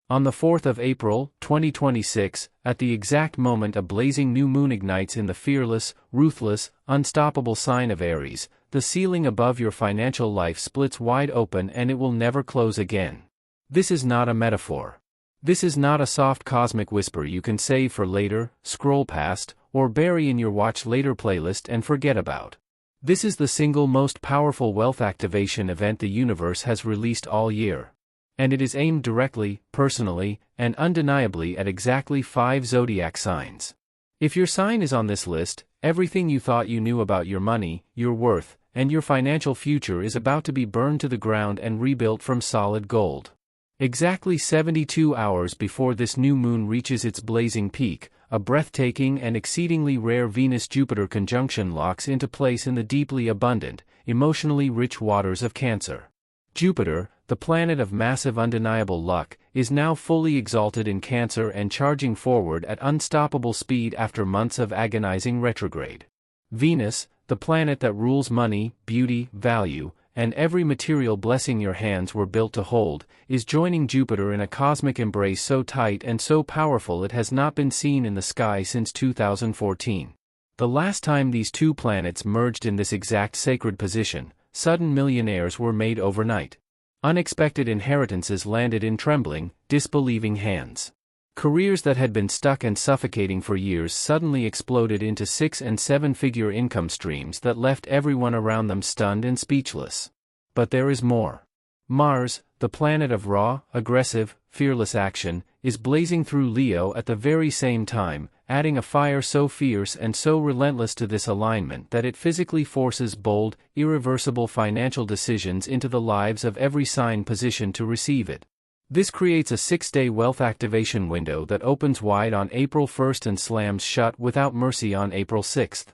On the 4th of April, 2026, at the exact moment a blazing new moon ignites in the fearless, ruthless, unstoppable sign of Aries, the ceiling above your financial life splits wide open and it will never close again. This is not a metaphor. This is not a soft cosmic whisper you can save for later, scroll past, or bury in your watch later playlist and forget about. This is the single most powerful wealth activation event the universe has released all year. And it is aimed directly, personally, and undeniably at exactly 5 zodiac signs. If your sign is on this list, everything you thought you knew about your money, your worth, and your financial future is about to be burned to the ground and rebuilt from solid gold. Exactly 72 hours before this new moon reaches its blazing peak, a breathtaking and exceedingly rare Venus-Jupiter conjunction locks into place in the deeply abundant, emotionally rich waters of Cancer. Jupiter, the planet of massive undeniable luck, is now fully exalted in Cancer and charging forward at unstoppable speed after months of agonizing retrograde. Venus, the planet that rules money, beauty, value, and every material blessing your hands were built to hold, is joining Jupiter in a cosmic embrace so tight and so powerful it has not been seen in the sky since 2014. The last time these two planets merged in this exact sacred position, sudden millionaires were made overnight. Unexpected inheritances landed in trembling, disbelieving hands. Careers that had been stuck and suffocating for years suddenly exploded into 6- and 7-figure income streams that left everyone around them stunned and speechless. But there is more. Mars, the planet of raw, aggressive, fearless action, is blazing through Leo at the very same time, adding a fire so fierce and so relentless to this alignment that it physically forces bold, irreversible financial decisions into the lives of every sign positioned to receive it. This creates a 6-day wealth activation window that opens wide on April 1st and slams shut without mercy on April 6th.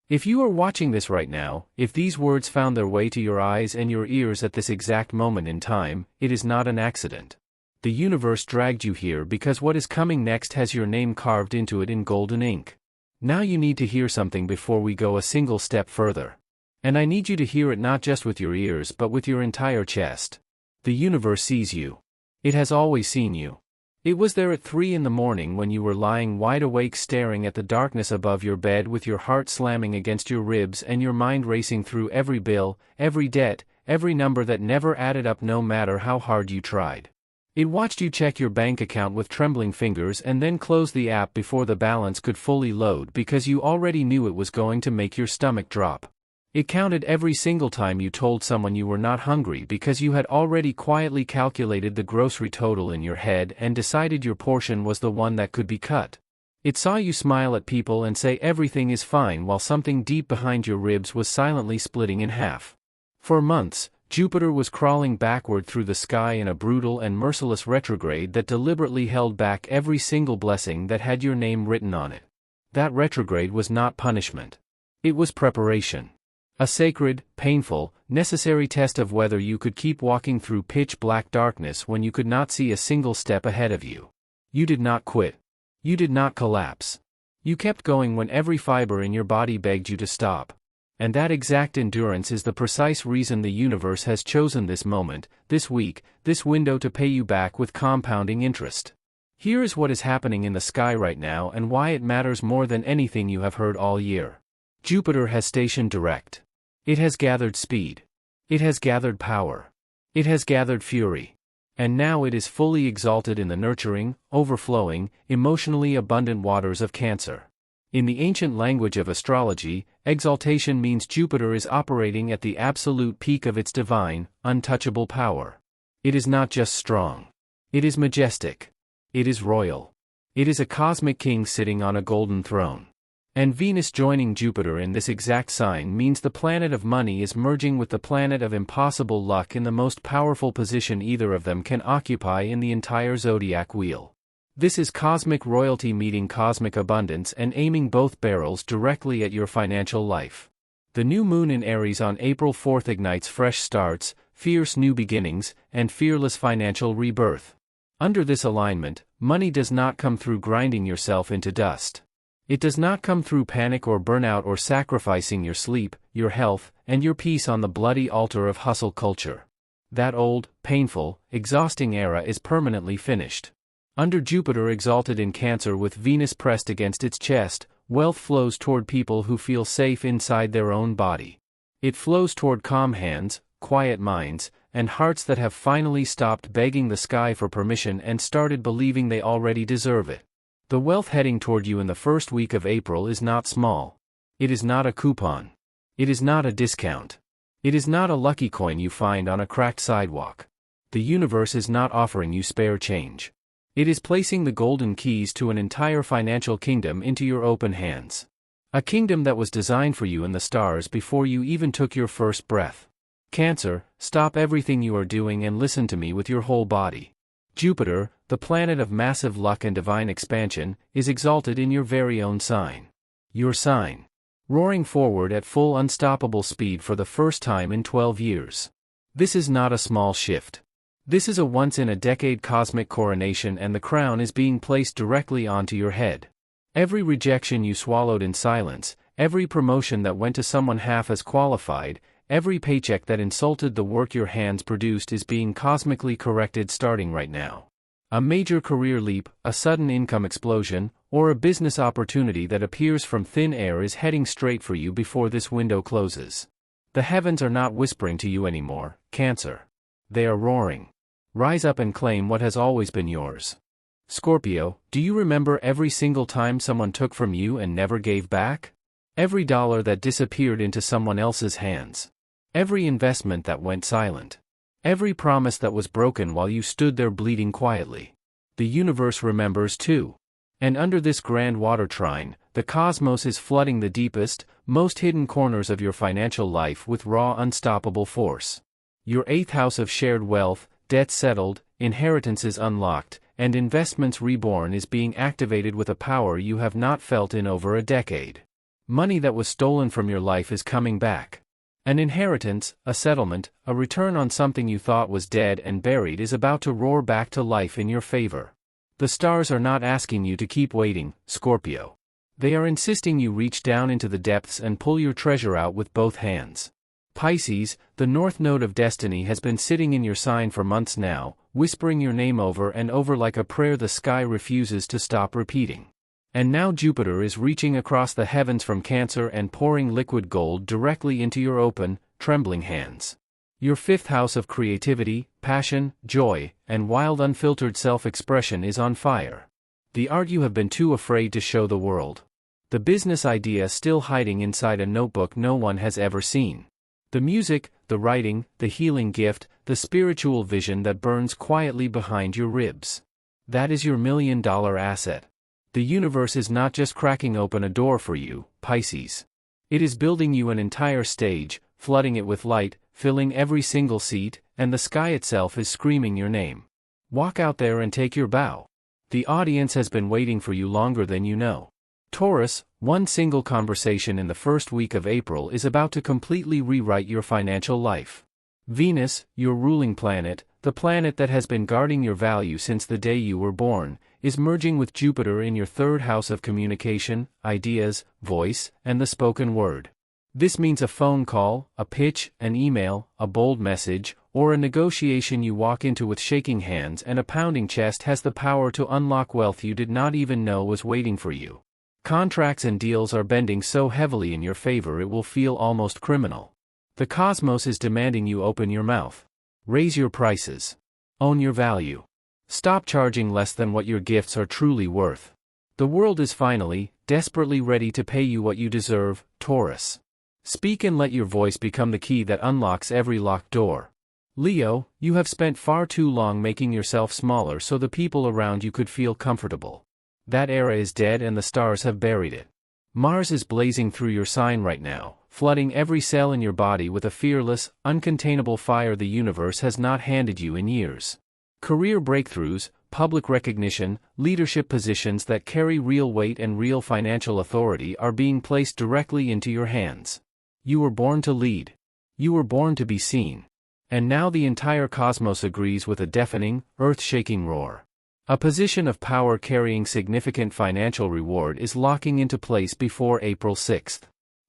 If you are watching this right now, if these words found their way to your eyes and your ears at this exact moment in time, it is not an accident. The universe dragged you here because what is coming next has your name carved into it in golden ink. Now you need to hear something before we go a single step further. And I need you to hear it not just with your ears but with your entire chest. The universe sees you. It has always seen you. It was there at 3 in the morning when you were lying wide awake staring at the darkness above your bed with your heart slamming against your ribs and your mind racing through every bill, every debt, every number that never added up no matter how hard you tried. It watched you check your bank account with trembling fingers and then close the app before the balance could fully load because you already knew it was going to make your stomach drop. It counted every single time you told someone you were not hungry because you had already quietly calculated the grocery total in your head and decided your portion was the one that could be cut. It saw you smile at people and say everything is fine while something deep behind your ribs was silently splitting in half. For months, Jupiter was crawling backward through the sky in a brutal and merciless retrograde that deliberately held back every single blessing that had your name written on it. That retrograde was not punishment. It was preparation. A sacred, painful, necessary test of whether you could keep walking through pitch-black darkness when you could not see a single step ahead of you. You did not quit. You did not collapse. You kept going when every fiber in your body begged you to stop. And that exact endurance is the precise reason the universe has chosen this moment, this week, this window to pay you back with compounding interest. Here is what is happening in the sky right now and why it matters more than anything you have heard all year. Jupiter has stationed direct. It has gathered speed. It has gathered power. It has gathered fury. And now it is fully exalted in the nurturing, overflowing, emotionally abundant waters of Cancer. In the ancient language of astrology, exaltation means Jupiter is operating at the absolute peak of its divine, untouchable power. It is not just strong. It is majestic. It is royal. It is a cosmic king sitting on a golden throne. And Venus joining Jupiter in this exact sign means the planet of money is merging with the planet of impossible luck in the most powerful position either of them can occupy in the entire zodiac wheel. This is cosmic royalty meeting cosmic abundance and aiming both barrels directly at your financial life. The new moon in Aries on April 4th ignites fresh starts, fierce new beginnings, and fearless financial rebirth. Under this alignment, money does not come through grinding yourself into dust. It does not come through panic or burnout or sacrificing your sleep, your health, and your peace on the bloody altar of hustle culture. That old, painful, exhausting era is permanently finished. Under Jupiter exalted in Cancer with Venus pressed against its chest, wealth flows toward people who feel safe inside their own body. It flows toward calm hands, quiet minds, and hearts that have finally stopped begging the sky for permission and started believing they already deserve it. The wealth heading toward you in the first week of April is not small. It is not a coupon. It is not a discount. It is not a lucky coin you find on a cracked sidewalk. The universe is not offering you spare change. It is placing the golden keys to an entire financial kingdom into your open hands. A kingdom that was designed for you in the stars before you even took your first breath. Cancer, stop everything you are doing and listen to me with your whole body. Jupiter, the planet of massive luck and divine expansion, is exalted in your very own sign. Your sign. Roaring forward at full unstoppable speed for the first time in 12 years. This is not a small shift. This is a once-in-a-decade cosmic coronation, and the crown is being placed directly onto your head. Every rejection you swallowed in silence, every promotion that went to someone half as qualified, every paycheck that insulted the work your hands produced is being cosmically corrected starting right now. A major career leap, a sudden income explosion, or a business opportunity that appears from thin air is heading straight for you before this window closes. The heavens are not whispering to you anymore, Cancer. They are roaring. Rise up and claim what has always been yours. Scorpio, do you remember every single time someone took from you and never gave back? Every dollar that disappeared into someone else's hands. Every investment that went silent. Every promise that was broken while you stood there bleeding quietly. The universe remembers too. And under this grand water trine, the cosmos is flooding the deepest, most hidden corners of your financial life with raw, unstoppable force. Your 8th house of shared wealth, debts settled, inheritances unlocked, and investments reborn is being activated with a power you have not felt in over a decade. Money that was stolen from your life is coming back. An inheritance, a settlement, a return on something you thought was dead and buried is about to roar back to life in your favor. The stars are not asking you to keep waiting, Scorpio. They are insisting you reach down into the depths and pull your treasure out with both hands. Pisces, the north node of destiny has been sitting in your sign for months now, whispering your name over and over like a prayer the sky refuses to stop repeating. And now Jupiter is reaching across the heavens from Cancer and pouring liquid gold directly into your open, trembling hands. Your 5th house of creativity, passion, joy, and wild unfiltered self-expression is on fire. The art you have been too afraid to show the world. The business idea still hiding inside a notebook no one has ever seen. The music, the writing, the healing gift, the spiritual vision that burns quietly behind your ribs. That is your $1 million asset. The universe is not just cracking open a door for you, Pisces. It is building you an entire stage, flooding it with light, filling every single seat, and the sky itself is screaming your name. Walk out there and take your bow. The audience has been waiting for you longer than you know. Taurus, one single conversation in the first week of April is about to completely rewrite your financial life. Venus, your ruling planet, the planet that has been guarding your value since the day you were born, is merging with Jupiter in your 3rd house of communication, ideas, voice, and the spoken word. This means a phone call, a pitch, an email, a bold message, or a negotiation you walk into with shaking hands and a pounding chest has the power to unlock wealth you did not even know was waiting for you. Contracts and deals are bending so heavily in your favor it will feel almost criminal. The cosmos is demanding you open your mouth. Raise your prices. Own your value. Stop charging less than what your gifts are truly worth. The world is finally, desperately ready to pay you what you deserve, Taurus. Speak and let your voice become the key that unlocks every locked door. Leo, you have spent far too long making yourself smaller so the people around you could feel comfortable. That era is dead and the stars have buried it. Mars is blazing through your sign right now, flooding every cell in your body with a fearless, uncontainable fire the universe has not handed you in years. Career breakthroughs, public recognition, leadership positions that carry real weight and real financial authority are being placed directly into your hands. You were born to lead. You were born to be seen. And now the entire cosmos agrees with a deafening, earth-shaking roar. A position of power carrying significant financial reward is locking into place before April 6th.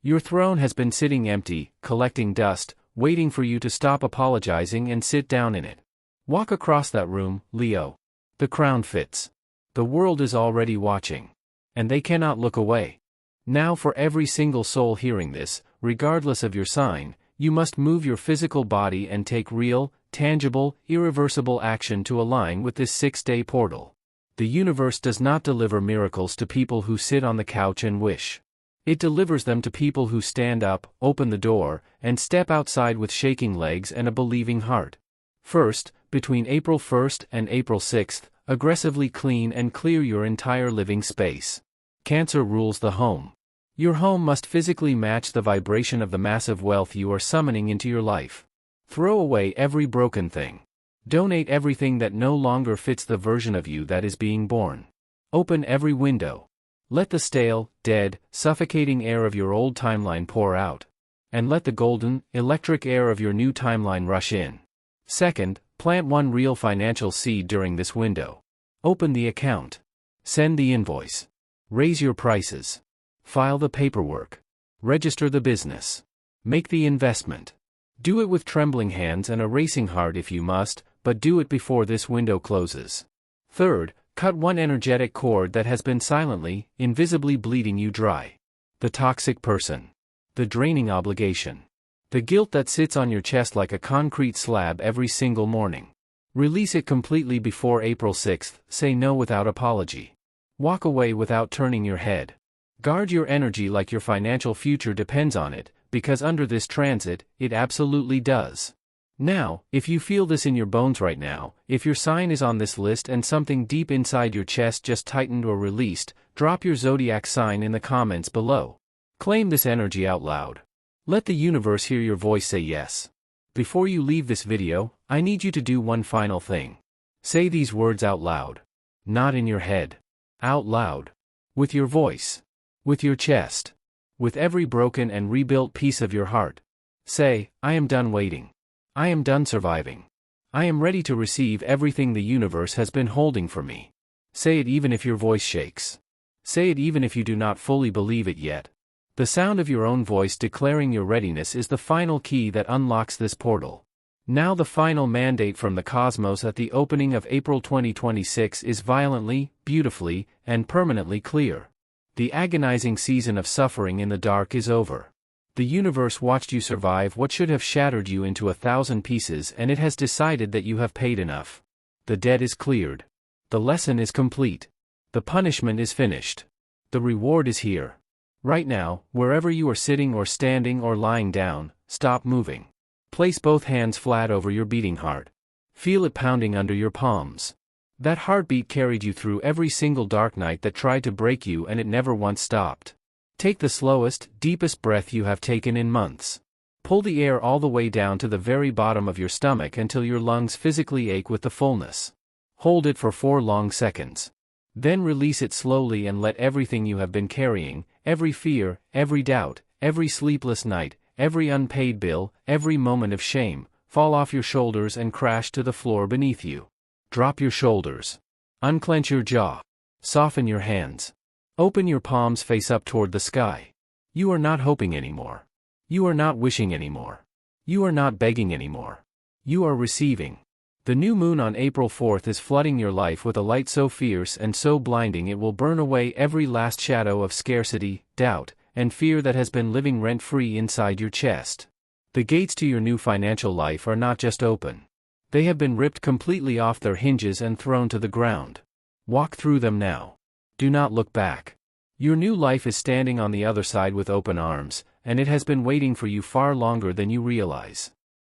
Your throne has been sitting empty, collecting dust, waiting for you to stop apologizing and sit down in it. Walk across that room, Leo. The crown fits. The world is already watching. And they cannot look away. Now for every single soul hearing this, regardless of your sign, you must move your physical body and take real, tangible, irreversible action to align with this 6-day portal. The universe does not deliver miracles to people who sit on the couch and wish. It delivers them to people who stand up, open the door, and step outside with shaking legs and a believing heart. First, between April 1st and April 6th, aggressively clean and clear your entire living space. Cancer rules the home. Your home must physically match the vibration of the massive wealth you are summoning into your life. Throw away every broken thing. Donate everything that no longer fits the version of you that is being born. Open every window. Let the stale, dead, suffocating air of your old timeline pour out. And let the golden, electric air of your new timeline rush in. Second, plant one real financial seed during this window. Open the account. Send the invoice. Raise your prices. File the paperwork. Register the business. Make the investment. Do it with trembling hands and a racing heart if you must, but do it before this window closes. Third, cut one energetic cord that has been silently, invisibly bleeding you dry. The toxic person. The draining obligation. The guilt that sits on your chest like a concrete slab every single morning. Release it completely before April 6th, say no without apology. Walk away without turning your head. Guard your energy like your financial future depends on it, because under this transit, it absolutely does. Now, if you feel this in your bones right now, if your sign is on this list and something deep inside your chest just tightened or released, drop your zodiac sign in the comments below. Claim this energy out loud. Let the universe hear your voice say yes. Before you leave this video, I need you to do one final thing. Say these words out loud. Not in your head. Out loud. With your voice. With your chest. With every broken and rebuilt piece of your heart. Say, I am done waiting. I am done surviving. I am ready to receive everything the universe has been holding for me. Say it even if your voice shakes. Say it even if you do not fully believe it yet. The sound of your own voice declaring your readiness is the final key that unlocks this portal. Now the final mandate from the cosmos at the opening of April 2026 is violently, beautifully, and permanently clear. The agonizing season of suffering in the dark is over. The universe watched you survive what should have shattered you into 1,000 pieces, and it has decided that you have paid enough. The debt is cleared. The lesson is complete. The punishment is finished. The reward is here. Right now, wherever you are sitting or standing or lying down, stop moving. Place both hands flat over your beating heart. Feel it pounding under your palms. That heartbeat carried you through every single dark night that tried to break you, and it never once stopped. Take the slowest, deepest breath you have taken in months. Pull the air all the way down to the very bottom of your stomach until your lungs physically ache with the fullness. Hold it for 4 long seconds. Then release it slowly and let everything you have been carrying, every fear, every doubt, every sleepless night, every unpaid bill, every moment of shame, fall off your shoulders and crash to the floor beneath you. Drop your shoulders. Unclench your jaw. Soften your hands. Open your palms face up toward the sky. You are not hoping anymore. You are not wishing anymore. You are not begging anymore. You are receiving. The new moon on April 4th is flooding your life with a light so fierce and so blinding it will burn away every last shadow of scarcity, doubt, and fear that has been living rent-free inside your chest. The gates to your new financial life are not just open. They have been ripped completely off their hinges and thrown to the ground. Walk through them now. Do not look back. Your new life is standing on the other side with open arms, and it has been waiting for you far longer than you realize.